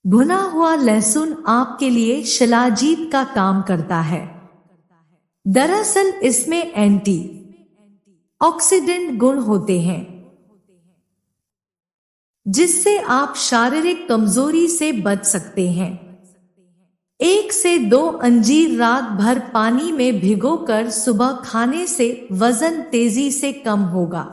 भुना हुआ लहसुन आपके लिए शिलाजीत का काम करता है। दरअसल इसमें एंटी ऑक्सीडेंट गुण होते हैं, जिससे आप शारीरिक कमजोरी से बच सकते हैं। 1 से 2 अंजीर रात भर पानी में भिगोकर सुबह खाने से वजन तेजी से कम होगा,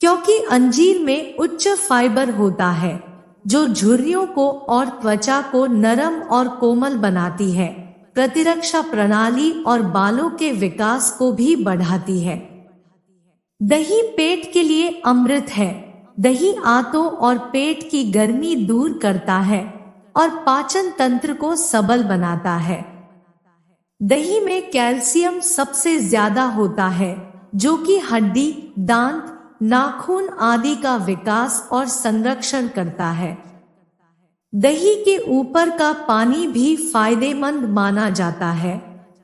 क्योंकि अंजीर में उच्च फाइबर होता है जो झुर्रियों को और त्वचा को नरम और कोमल बनाती है, प्रतिरक्षा प्रणाली और बालों के विकास को भी बढ़ाती है। दही पेट के लिए अमृत है। दही आंतों और पेट की गर्मी दूर करता है और पाचन तंत्र को सबल बनाता है। दही में कैल्शियम सबसे ज्यादा होता है, जो कि हड्डी, दांत, नाखून आदि का विकास और संरक्षण करता है। दही के ऊपर का पानी भी फायदेमंद माना जाता है।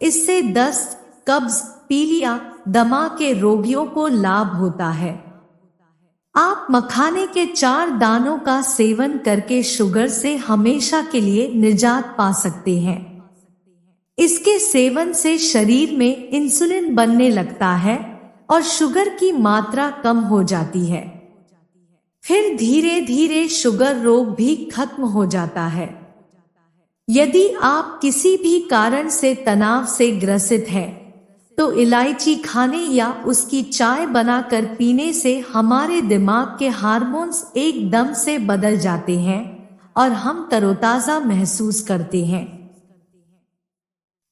इससे दस्त, कब्ज, पीलिया, दमा के रोगियों को लाभ होता है। आप मखाने के 4 दानों का सेवन करके शुगर से हमेशा के लिए निजात पा सकते हैं। इसके सेवन से शरीर में इंसुलिन बनने लगता है और शुगर की मात्रा कम हो जाती है। फिर धीरे धीरे शुगर रोग भी खत्म हो जाता है। यदि आप किसी भी कारण से तनाव से ग्रसित हैं, तो इलायची खाने या उसकी चाय बनाकर पीने से हमारे दिमाग के हार्मोन्स एकदम से बदल जाते हैं और हम तरोताजा महसूस करते हैं।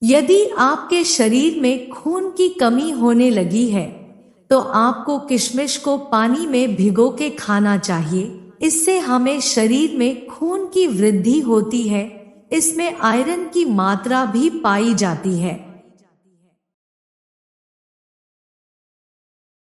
यदि आपके शरीर में खून की कमी होने लगी है, तो आपको किशमिश को पानी में भिगो के खाना चाहिए। इससे हमें शरीर में खून की वृद्धि होती है। इसमें आयरन की मात्रा भी पाई जाती है।